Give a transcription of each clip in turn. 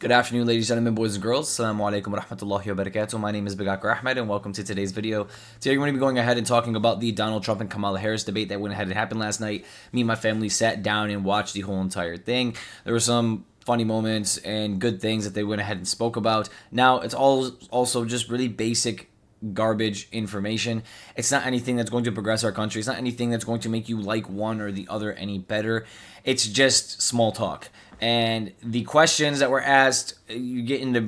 Good afternoon, ladies, gentlemen, boys, and girls. Assalamu alaikum wa rahmatullahi wa barakatuh. My name is Bigakar Ahmed, and welcome to today's video. Today, we're going to be going ahead and talking about the Donald Trump and Kamala Harris debate that went ahead and happened last night. Me and my family sat down and watched the whole entire thing. There were some funny moments and good things that they went ahead and spoke about. Now, it's all also just really basic garbage information. It's not anything that's going to progress our country. It's not anything that's going to make you like one or the other any better. It's just small talk. And the questions that were asked, you get into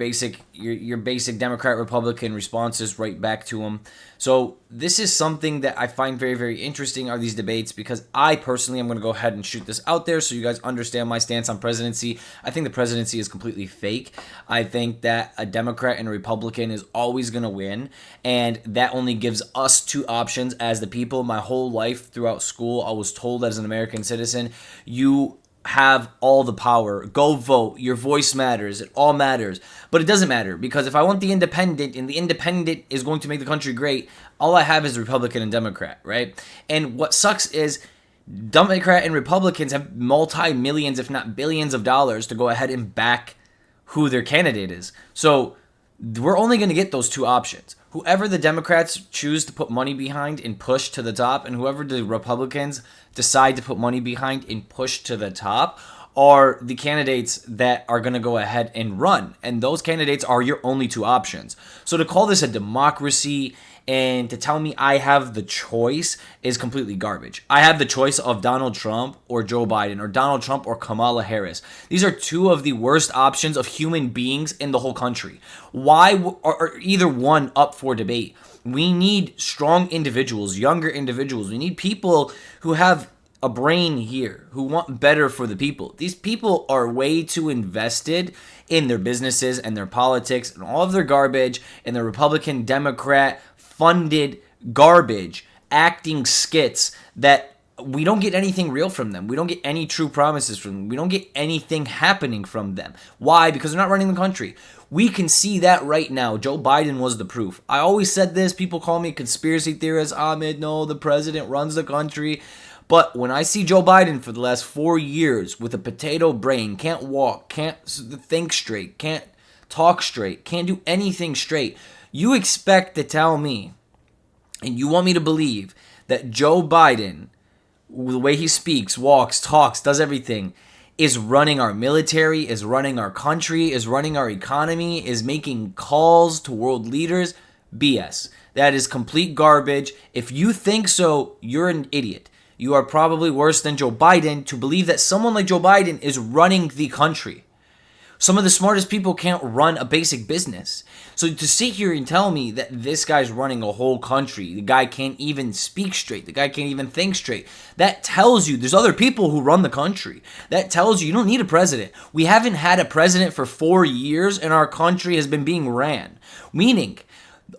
your basic Democrat Republican responses right back to them. So this is something that I find very, very interesting, are these debates, because I personally am going to go ahead and shoot this out there so you guys understand my stance on presidency. I think the presidency is completely fake. I think that a Democrat and a Republican is always going to win, and that only gives us two options as the people. My whole life throughout school, I was told as an American citizen, you have all the power. Go vote. Your voice matters. It all matters. But it doesn't matter, because if I want the independent and the independent is going to make the country great, all I have is Republican and Democrat, right? And what sucks is Democrat and Republicans have multi-millions, if not billions of dollars to go ahead and back who their candidate is. So we're only going to get those two options. Whoever the Democrats choose to put money behind and push to the top, and whoever the Republicans decide to put money behind and push to the top, are the candidates that are going to go ahead and run. And those candidates are your only two options. So to call this a democracy and to tell me I have the choice is completely garbage. I have the choice of Donald Trump or Joe Biden, or Donald Trump or Kamala Harris. These are two of the worst options of human beings in the whole country. Why are either one up for debate? We need strong individuals, younger individuals. We need people who have a brain here, who want better for the people. These people are way too invested in their businesses and their politics and all of their garbage and their Republican, Democrat funded garbage, acting skits that we don't get anything real from them. We don't get any true promises from them. We don't get anything happening from them. Why? Because they're not running the country. We can see that right now. Joe Biden was the proof. I always said this. People call me a conspiracy theorist. Ahmed, no, the president runs the country. But when I see Joe Biden for the last 4 years with a potato brain, can't walk, can't think straight, can't talk straight, can't do anything straight, you expect to tell me, and you want me to believe, that Joe Biden, the way he speaks, walks, talks, does everything, is running our military, is running our country, is running our economy, is making calls to world leaders? BS. That is complete garbage. If you think so, you're an idiot. You are probably worse than Joe Biden to believe that someone like Joe Biden is running the country. Some of the smartest people can't run a basic business. So to sit here and tell me that this guy's running a whole country, the guy can't even speak straight, the guy can't even think straight, that tells you there's other people who run the country. That tells you don't need a president. We haven't had a president for 4 years and our country has been being ran. Meaning,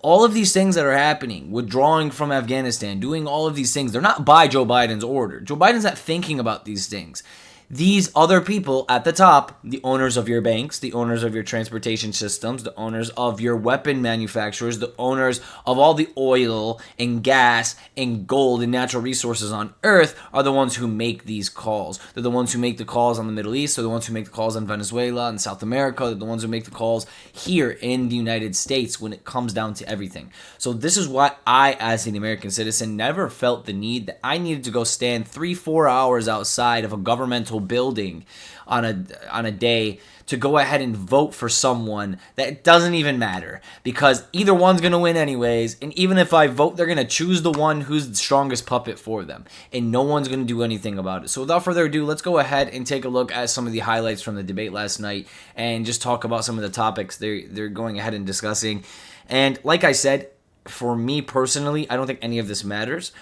all of these things that are happening, withdrawing from Afghanistan, doing all of these things, they're not by Joe Biden's order. Joe Biden's not thinking about these things. These other people at the top, the owners of your banks, the owners of your transportation systems, the owners of your weapon manufacturers, the owners of all the oil and gas and gold and natural resources on earth, are the ones who make these calls. They're the ones who make the calls on the Middle East. They're the ones who make the calls on Venezuela and South America. They're the ones who make the calls here in the United States when it comes down to everything. So this is why I, as an American citizen, never felt the need that I needed to go stand 3-4 hours outside of a governmental building on a day to go ahead and vote for someone that doesn't even matter, because either one's going to win anyways, and even if I vote, they're going to choose the one who's the strongest puppet for them, and no one's going to do anything about it. So without further ado, let's go ahead and take a look at some of the highlights from the debate last night and just talk about some of the topics they're going ahead and discussing. And like I said, for me personally, I don't think any of this matters.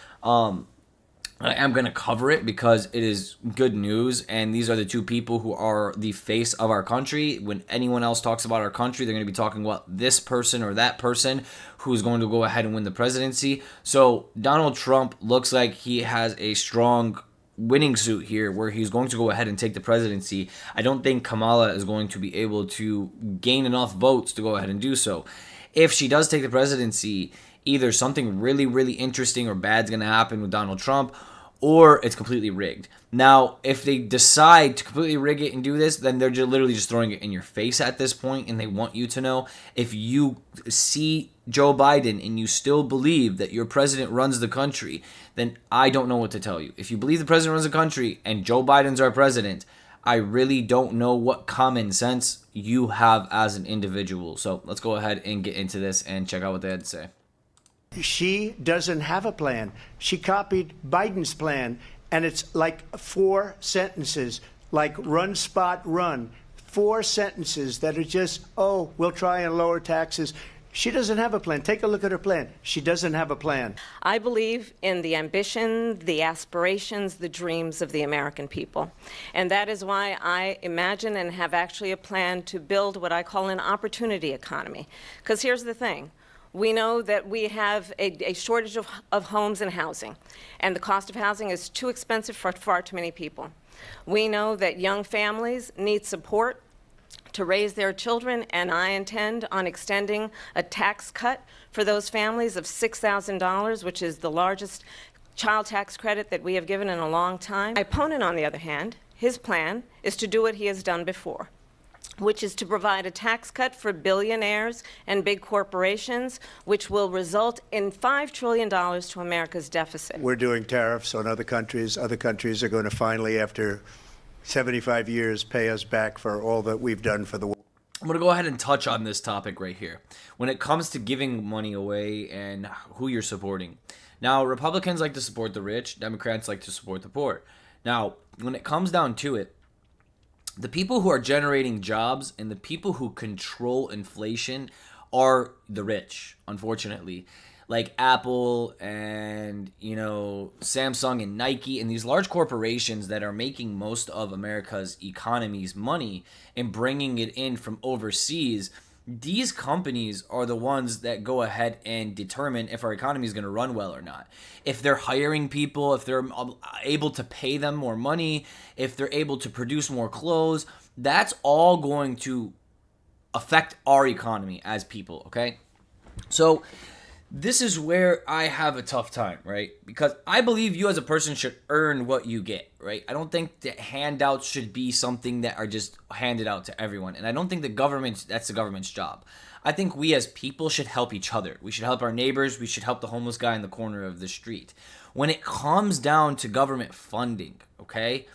I am going to cover it because it is good news, and these are the two people who are the face of our country. When anyone else talks about our country, they're going to be talking about this person or that person who's going to go ahead and win the presidency. So Donald Trump looks like he has a strong winning suit here where he's going to go ahead and take the presidency. I don't think Kamala is going to be able to gain enough votes to go ahead and do so. If she does take the presidency, either something really, really interesting or bad's going to happen with Donald Trump, or it's completely rigged. Now, if they decide to completely rig it and do this, then they're literally just throwing it in your face at this point, and they want you to know. If you see Joe Biden and you still believe that your president runs the country, then I don't know what to tell you. If you believe the president runs the country and Joe Biden's our president, I really don't know what common sense you have as an individual. So let's go ahead and get into this and check out what they had to say. She doesn't have a plan. She copied Biden's plan, and it's like 4 sentences, like run, spot, run. 4 sentences that are just, oh, we'll try and lower taxes. She doesn't have a plan. Take a look at her plan. She doesn't have a plan. I believe in the ambition, the aspirations, the dreams of the American people. And that is why I imagine and have actually a plan to build what I call an opportunity economy. Because here's the thing. We know that we have a shortage of homes and housing, and the cost of housing is too expensive for far too many people. We know that young families need support to raise their children, and I intend on extending a tax cut for those families of $6,000, which is the largest child tax credit that we have given in a long time. My opponent, on the other hand, his plan is to do what he has done before, which is to provide a tax cut for billionaires and big corporations, which will result in $5 trillion to America's deficit. We're doing tariffs on other countries. Other countries are going to finally, after 75 years, pay us back for all that we've done for the world. I'm going to go ahead and touch on this topic right here. When it comes to giving money away and who you're supporting. Now, Republicans like to support the rich. Democrats like to support the poor. Now, when it comes down to it, the people who are generating jobs and the people who control inflation are the rich, unfortunately. Like Apple and, Samsung and Nike and these large corporations that are making most of America's economy's money and bringing it in from overseas. These companies are the ones that go ahead and determine if our economy is going to run well or not. If they're hiring people, if they're able to pay them more money, if they're able to produce more clothes, that's all going to affect our economy as people, okay? So this is where I have a tough time, right? Because I believe you as a person should earn what you get, right? I don't think that handouts should be something that are just handed out to everyone. And I don't think that's the government's job. I think we as people should help each other. We should help our neighbors. We should help the homeless guy in the corner of the street. When it comes down to government funding, okay?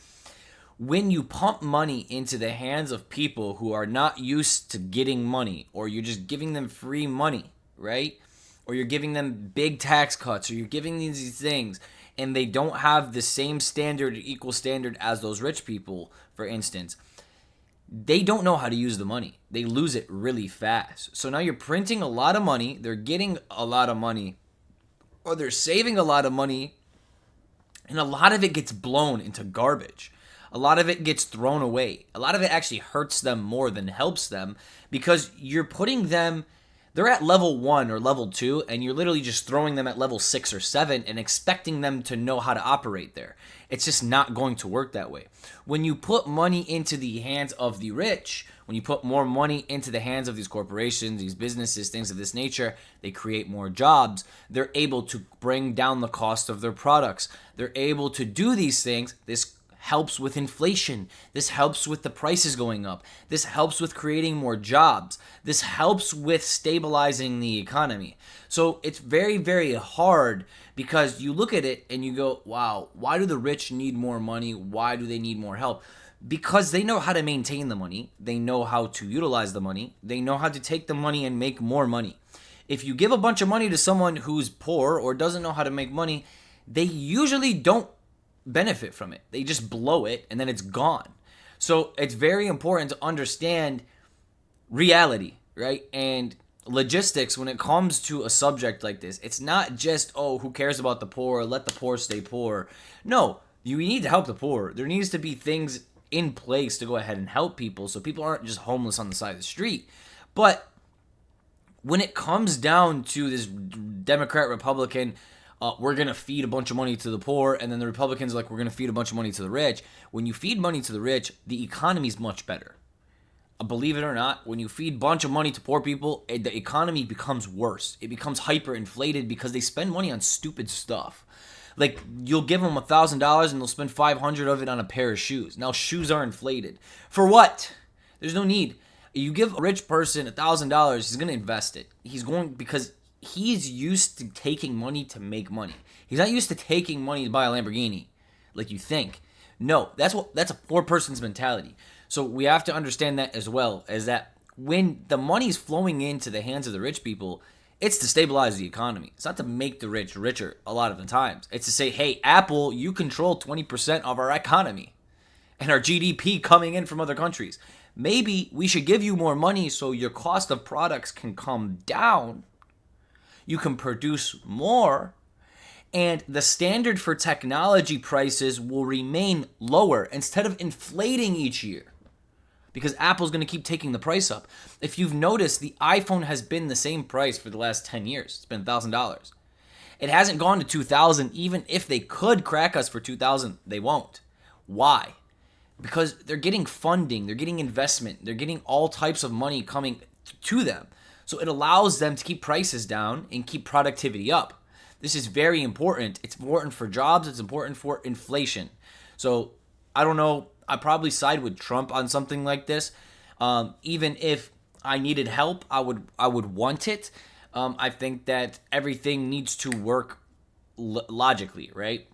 When you pump money into the hands of people who are not used to getting money, or you're just giving them free money, right? Or you're giving them big tax cuts, or you're giving these things, and they don't have the same standard, equal standard as those rich people, for instance, they don't know how to use the money. They lose it really fast. So now you're printing a lot of money, they're getting a lot of money, or they're saving a lot of money, and a lot of it gets blown into garbage. A lot of it gets thrown away. A lot of it actually hurts them more than helps them, because you're putting them... They're at level 1 or level 2, and you're literally just throwing them at level 6 or 7 and expecting them to know how to operate there. It's just not going to work that way. When you put money into the hands of the rich, when you put more money into the hands of these corporations, these businesses, things of this nature, they create more jobs. They're able to bring down the cost of their products. They're able to do these things. This helps with inflation. This helps with the prices going up. This helps with creating more jobs. This helps with stabilizing the economy. So it's very, very hard, because you look at it and you go, wow, why do the rich need more money? Why do they need more help? Because they know how to maintain the money. They know how to utilize the money. They know how to take the money and make more money. If you give a bunch of money to someone who's poor or doesn't know how to make money, they usually don't benefit from it. They just blow it and then it's gone. So it's very important to understand reality, right? And logistics when it comes to a subject like this. It's not just, oh, who cares about the poor? Let the poor stay poor. No, you need to help the poor. There needs to be things in place to go ahead and help people, so people aren't just homeless on the side of the street. But when it comes down to this Democrat, Republican, we're going to feed a bunch of money to the poor, and then the Republicans are like, we're going to feed a bunch of money to the rich. When you feed money to the rich, the economy's much better. Believe it or not, when you feed a bunch of money to poor people, the economy becomes worse. It becomes hyperinflated because they spend money on stupid stuff. Like, you'll give them $1,000 and they'll spend 500 of it on a pair of shoes. Now, shoes are inflated. For what? There's no need. You give a rich person $1,000, he's going to invest it. Because he's used to taking money to make money. He's not used to taking money to buy a Lamborghini like you think. No, that's a poor person's mentality. So we have to understand that as well, as that when the money's flowing into the hands of the rich people, it's to stabilize the economy. It's not to make the rich richer a lot of the times. It's to say, hey, Apple, you control 20% of our economy and our GDP coming in from other countries. Maybe we should give you more money so your cost of products can come down. You can produce more. And the standard for technology prices will remain lower instead of inflating each year. Because Apple's going to keep taking the price up. If you've noticed, the iPhone has been the same price for the last 10 years. It's been $1,000. It hasn't gone to $2,000. Even if they could crack us for $2,000, they won't. Why? Because they're getting funding, they're getting investment, they're getting all types of money coming to them. So it allows them to keep prices down and keep productivity up. This is very important. It's important for jobs. It's important for inflation. So I don't know. I probably side with Trump on something like this. Even if I needed help, I would want it. I think that everything needs to work logically, right?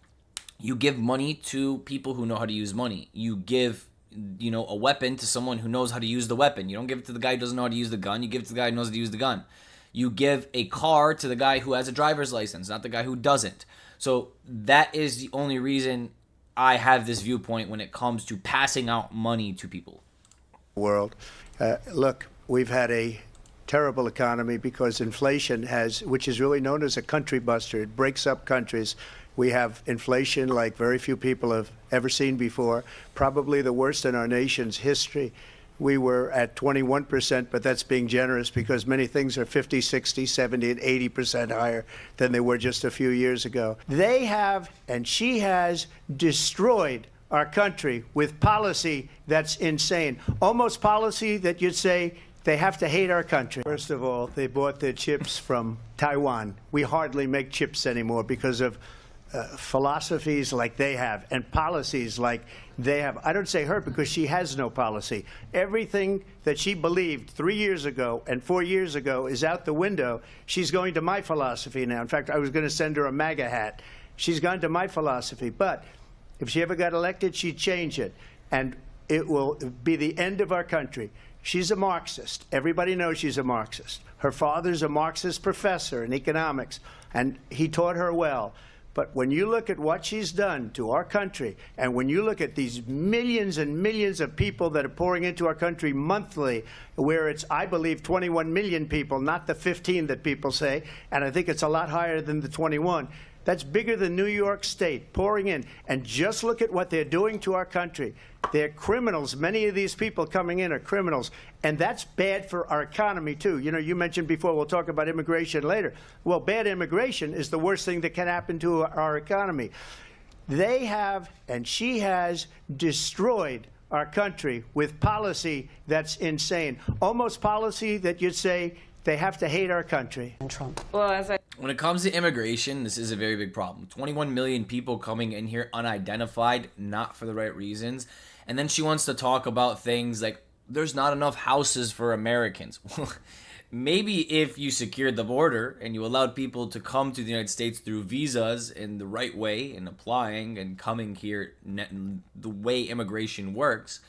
You give money to people who know how to use money. You give, a weapon to someone who knows how to use the weapon. You don't give it to the guy who doesn't know how to use the gun. You give it to the guy who knows how to use the gun. You give a car to the guy who has a driver's license, not the guy who doesn't. So that is the only reason I have this viewpoint when it comes to passing out money to people. World. Look, we've had a terrible economy because inflation which is really known as a country buster. It breaks up countries. We have inflation like very few people have ever seen before, probably the worst in our nation's history. We were at 21%, but that's being generous because many things are 50, 60, 70, and 80% higher than they were just a few years ago. They have, and she has, destroyed our country with policy that's insane. Almost policy that you'd say they have to hate our country. First of all, they bought their chips from Taiwan. We hardly make chips anymore because of philosophies like they have and policies like they have. I don't say her because she has no policy. Everything that she believed 3 years ago and 4 years ago is out the window. She's going to my philosophy now. In fact, I was going to send her a MAGA hat. She's gone to my philosophy. But if she ever got elected, she'd change it. And it will be the end of our country. She's a Marxist. Everybody knows she's a Marxist. Her father's a Marxist professor in economics, and he taught her well. But when you look at what she's done to our country, and when you look at these millions and millions of people that are pouring into our country monthly, where it's, I believe, 21 million people, not the 15 that people say, and I think it's a lot higher than the 21. That's bigger than New York State pouring in. And just look at what they're doing to our country. They're criminals. Many of these people coming in are criminals. And that's bad for our economy, too. You mentioned before, we'll talk about immigration later. Well, bad immigration is the worst thing that can happen to our economy. They have, and she has, destroyed our country with policy that's insane. Almost policy that you'd say they have to hate our country. And Trump. Well, When it comes to immigration, this is a very big problem. 21 million people coming in here unidentified, not for the right reasons. And then she wants to talk about things like there's not enough houses for Americans. Maybe if you secured the border and you allowed people to come to the United States through visas in the right way and applying and coming here the way immigration works,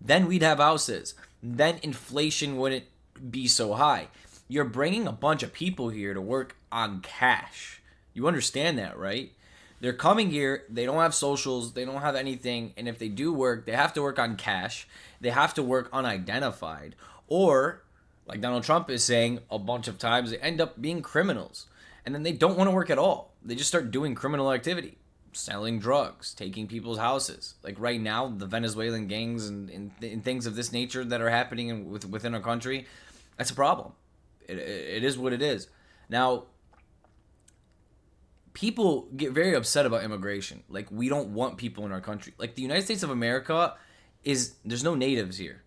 then we'd have houses. Then inflation wouldn't be so high. You're bringing a bunch of people here to work on cash. You understand that, right? They're coming here, they don't have socials, they don't have anything, and if they do work, they have to work on cash, they have to work unidentified, or, like Donald Trump is saying a bunch of times, they end up being criminals, and then they don't want to work at all. They just start doing criminal activity, selling drugs, taking people's houses. Like right now, the Venezuelan gangs and things of this nature that are happening within our country, that's a problem. It is what it is. Now, people get very upset about immigration. Like, we don't want people in our country. Like, the United States of America there's no natives here.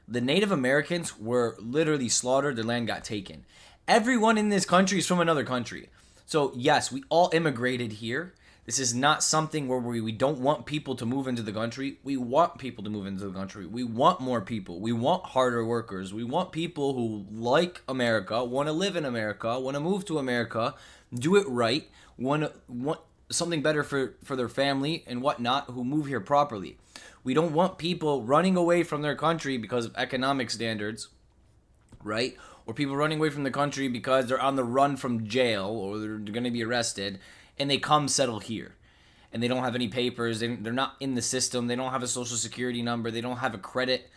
The Native Americans were literally slaughtered. Their land got taken. Everyone in this country is from another country. So, yes, we all immigrated here. This is not something where we don't want people to move into the country. We want people to move into the country. We want more people. We want harder workers. We want people who like America, want to live in America, want to move to America, do it right, want something better for their family and whatnot, who move here properly. We don't want people running away from their country because of economic standards, right? Or people running away from the country because they're on the run from jail or they're going to be arrested, and they come settle here. And they don't have any papers. They're not in the system. They don't have a social security number. They don't have a credit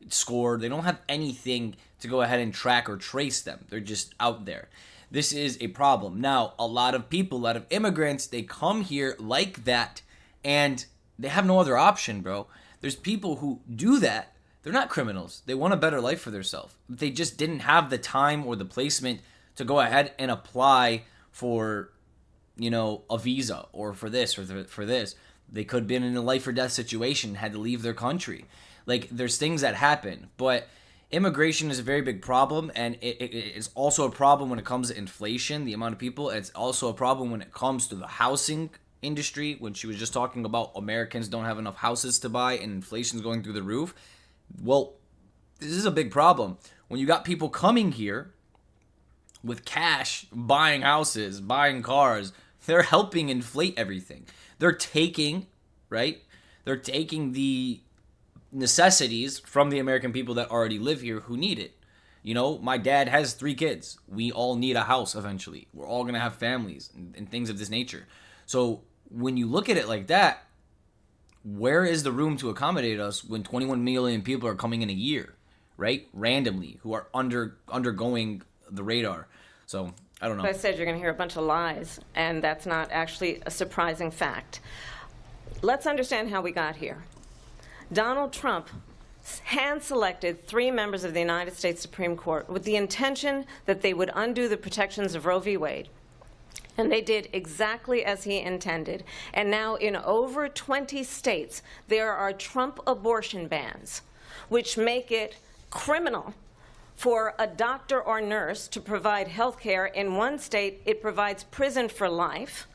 score. They don't have anything to go ahead and track or trace them. They're just out there. This is a problem. Now, a lot of people, a lot of immigrants, they come here like that, and they have no other option, bro. There's people who do that. They're not criminals. They want a better life for themselves. They just didn't have the time or the placement to go ahead and apply for, a visa or for this or for this. They could have been in a life or death situation, had to leave their country. Like, there's things that happen. But immigration is a very big problem, and it's also a problem when it comes to inflation, the amount of people. It's also a problem when it comes to the housing industry, when she was just talking about Americans don't have enough houses to buy and inflation's going through the roof. Well, this is a big problem. When you got people coming here with cash, buying houses, buying cars, they're helping inflate everything. They're taking, right? They're taking the necessities from the American people that already live here who need it. My dad has 3 kids. We all need a house eventually. We're all going to have families and things of this nature. So when you look at it like that, where is the room to accommodate us when 21 million people are coming in a year, right? Randomly, who are undergoing the radar. So I don't know. I said you're going to hear a bunch of lies, and that's not actually a surprising fact. Let's understand how we got here. Donald Trump hand-selected 3 members of the United States Supreme Court with the intention that they would undo the protections of Roe v. Wade. And they did exactly as he intended. And now in over 20 states, there are Trump abortion bans, which make it criminal for a doctor or nurse to provide health care. In one state, it provides prison for life.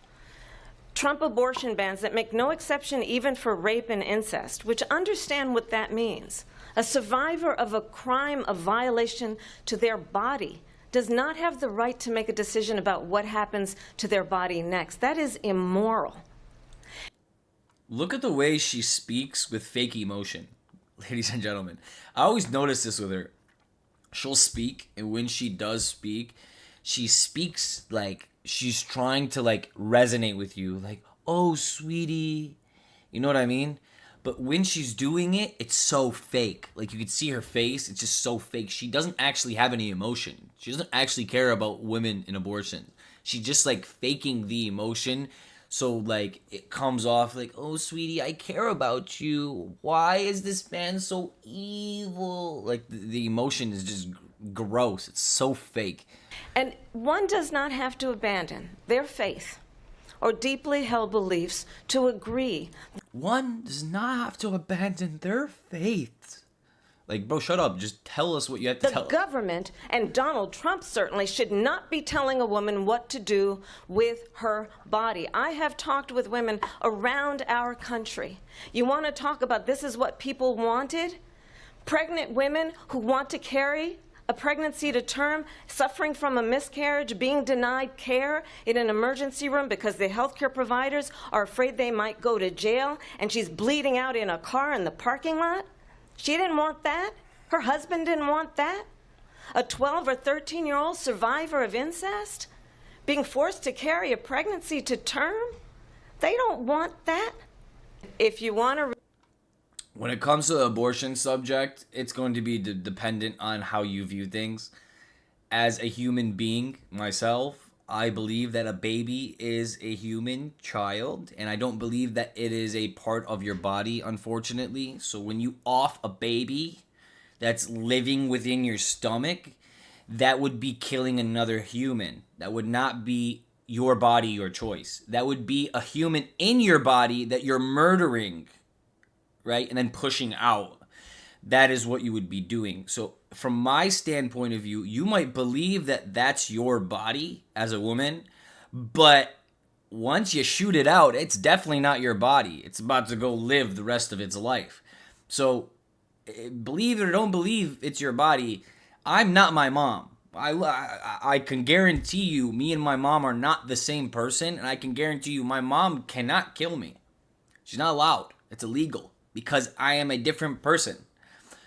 Trump abortion bans that make no exception even for rape and incest, which understand what that means. A survivor of a crime of violation to their body does not have the right to make a decision about what happens to their body next. That is immoral. Look at the way she speaks with fake emotion, ladies and gentlemen. I always notice this with her. She'll speak, and when she does speak, she speaks like she's trying to resonate with you, like, oh, sweetie. You know what I mean? But when she's doing it, it's so fake. Like, you can see her face. It's just so fake. She doesn't actually have any emotion. She doesn't actually care about women in abortion. She's just, faking the emotion. So, it comes off like, oh, sweetie, I care about you. Why is this man so evil? The emotion is just gross. It's so fake. And one does not have to abandon their faith or deeply held beliefs to agree. One does not have to abandon their faith. Bro, shut up. Just tell us what you have to tell us. The government, and Donald Trump certainly, should not be telling a woman what to do with her body. I have talked with women around our country. You want to talk about this is what people wanted? Pregnant women who want to carry a pregnancy to term, suffering from a miscarriage, being denied care in an emergency room because the healthcare providers are afraid they might go to jail, and she's bleeding out in a car in the parking lot. She didn't want that. Her husband didn't want that. A 12 or 13-year-old survivor of incest being forced to carry a pregnancy to term. They don't want that. If you want to... When it comes to the abortion subject, it's going to be dependent on how you view things. As a human being, myself, I believe that a baby is a human child, and I don't believe that it is a part of your body, unfortunately. So when you off a baby that's living within your stomach, that would be killing another human. That would not be your body, your choice. That would be a human in your body that you're murdering, right? And then pushing out. That is what you would be doing. So from my standpoint of view, you might believe that that's your body as a woman, but once you shoot it out, it's definitely not your body. It's about to go live the rest of its life. So, believe it or don't believe it's your body, I'm not my mom. I can guarantee you, me and my mom are not the same person, and I can guarantee you, my mom cannot kill me. She's not allowed. It's illegal because I am a different person.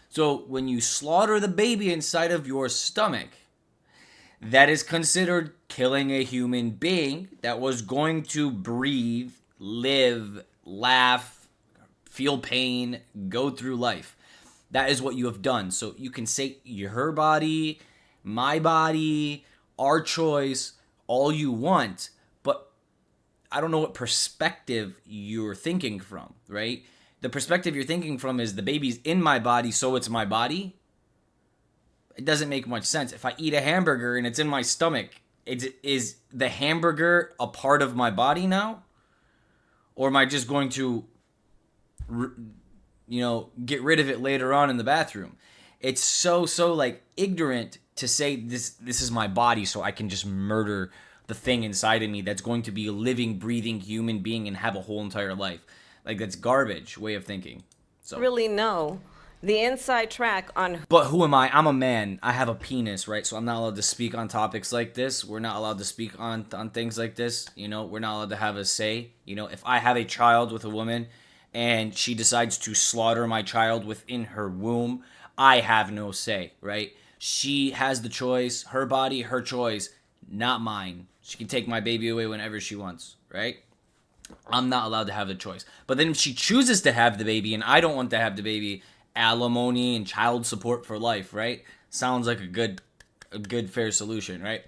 So when you slaughter the baby inside of your stomach, that is considered killing a human being that was going to breathe, live, laugh, feel pain, go through life. That is what you have done. So you can say her body, my body, our choice, all you want, but I don't know what perspective you're thinking from, right? The perspective you're thinking from is the baby's in my body, so it's my body. It doesn't make much sense. If I eat a hamburger and it's in my stomach, is the hamburger a part of my body now? Or am I just going to, get rid of it later on in the bathroom? It's so like ignorant to say this is my body, so I can just murder the thing inside of me that's going to be a living, breathing human being and have a whole entire life. Like, that's garbage way of thinking. So Really know the inside track on. But who am I? I'm a man. I have a penis, right? So I'm not allowed to speak on topics like this. We're not allowed to speak on things like this. We're not allowed to have a say. If I have a child with a woman and she decides to slaughter my child within her womb, I have no say, right? She has the choice, her body, her choice, not mine. She can take my baby away whenever she wants, right? I'm not allowed to have the choice. But then if she chooses to have the baby and I don't want to have the baby, alimony and child support for life, right? Sounds like a good fair solution, right?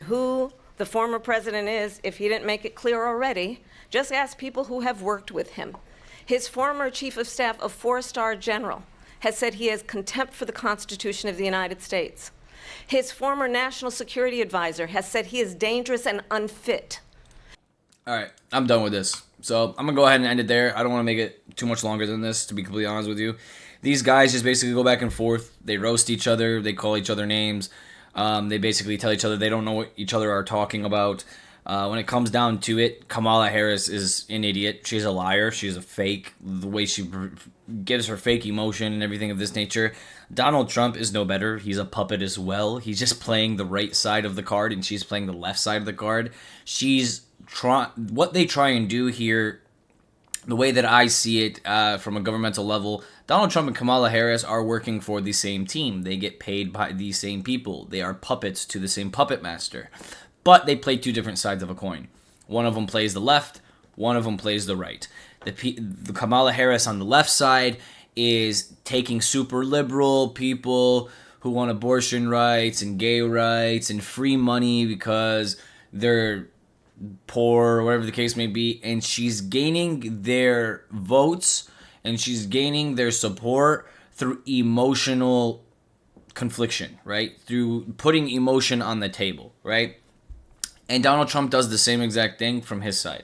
Who the former president is, if he didn't make it clear already. Just ask people who have worked with him. His former chief of staff, a 4-star general, has said he has contempt for the Constitution of the United States. His former national security advisor has said he is dangerous and unfit. All right, I'm done with this. So I'm going to go ahead and end it there. I don't want to make it too much longer than this, to be completely honest with you. These guys just basically go back and forth. They roast each other. They call each other names. They basically tell each other they don't know what each other are talking about. When it comes down to it, Kamala Harris is an idiot. She's a liar. She's a fake. The way she gives her fake emotion and everything of this nature. Donald Trump is no better. He's a puppet as well. He's just playing the right side of the card, and she's playing the left side of the card. What they try and do here, the way that I see it from a governmental level, Donald Trump and Kamala Harris are working for the same team. They get paid by the same people. They are puppets to the same puppet master. But they play two different sides of a coin. One of them plays the left, one of them plays the right. The Kamala Harris on the left side is taking super liberal people who want abortion rights and gay rights and free money because they're poor or whatever the case may be, and she's gaining their votes and she's gaining their support through emotional confliction, right? Through putting emotion on the table, right? And Donald Trump does the same exact thing from his side.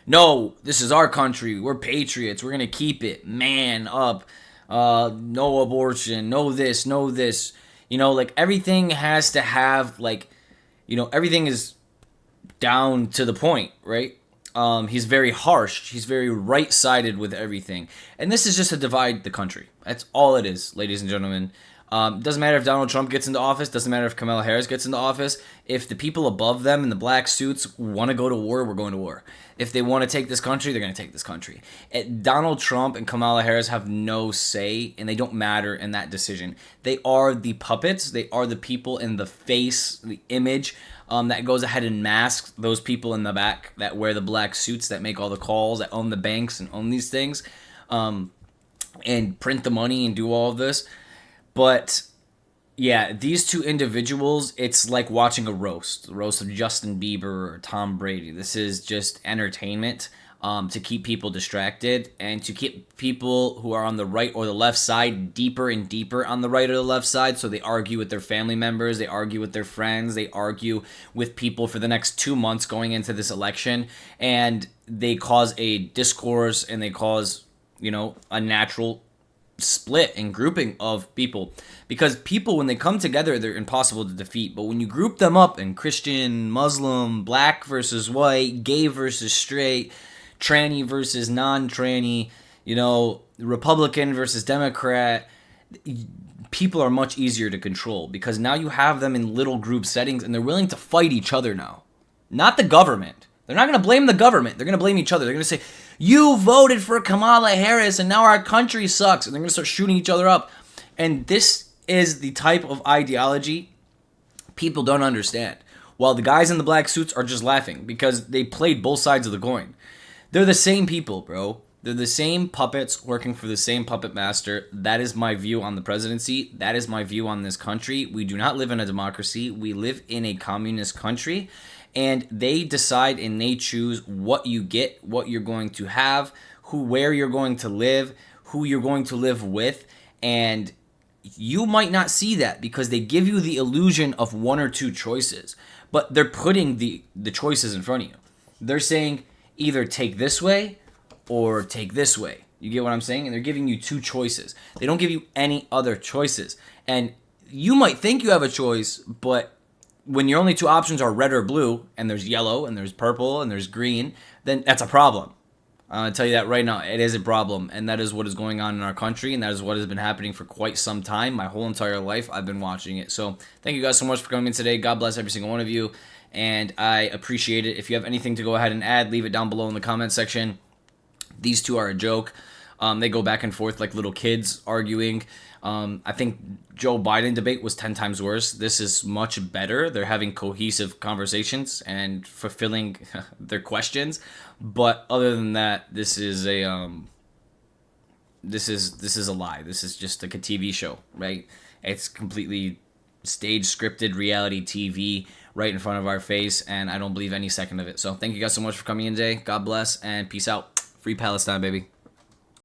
No, this is our country. We're patriots. We're going to keep it. Man up. No abortion. No this. No this. Everything has to have, everything is down to the point, right? He's very harsh. He's very right-sided with everything. And this is just to divide the country. That's all it is, ladies and gentlemen. Doesn't matter if Donald Trump gets into office. Doesn't matter if Kamala Harris gets into office. If the people above them in the black suits want to go to war, we're going to war. If they want to take this country, they're going to take this country. Donald Trump and Kamala Harris have no say, and they don't matter in that decision. They are the puppets. They are the people in the face, the image that goes ahead and masks those people in the back that wear the black suits, that make all the calls, that own the banks and own these things, and print the money and do all of this. But yeah, these two individuals, it's like watching a roast of Justin Bieber or Tom Brady. This is just entertainment to keep people distracted and to keep people who are on the right or the left side deeper and deeper on the right or the left side. So they argue with their family members, they argue with their friends, they argue with people for the next 2 months going into this election, and they cause a discourse and they cause, a natural split and grouping of people, because people, when they come together, they're impossible to defeat. But when you group them up in Christian, Muslim, black versus white, gay versus straight, tranny versus non-tranny, Republican versus Democrat, people are much easier to control, because now you have them in little group settings and they're willing to fight each other now. Not the government. They're not going to blame the government. They're going to blame each other. They're going to say, you voted for Kamala Harris and now our country sucks. And they're going to start shooting each other up. And this is the type of ideology people don't understand. While the guys in the black suits are just laughing because they played both sides of the coin. They're the same people, bro. They're the same puppets working for the same puppet master. That is my view on the presidency. That is my view on this country. We do not live in a democracy. We live in a communist country. And they decide and they choose what you get, what you're going to have, where you're going to live, who you're going to live with. And you might not see that because they give you the illusion of one or two choices. But they're putting the choices in front of you. They're saying either take this way or take this way. You get what I'm saying? And they're giving you two choices. They don't give you any other choices. And you might think you have a choice, but when your only two options are red or blue, and there's yellow, and there's purple, and there's green, then that's a problem. I'm going to tell you that right now. It is a problem, and that is what is going on in our country, and that is what has been happening for quite some time. My whole entire life, I've been watching it. So thank you guys so much for coming in today. God bless every single one of you, and I appreciate it. If you have anything to go ahead and add, leave it down below in the comment section. These two are a joke. They go back and forth like little kids arguing. I think Joe Biden debate was 10 times worse. This is much better. They're having cohesive conversations and fulfilling their questions. But other than that, this is a this is a lie. This is just like a TV show, right? It's completely stage scripted reality TV right in front of our face, and I don't believe any second of it. So thank you guys so much for coming in today. God bless and peace out. Free Palestine, baby.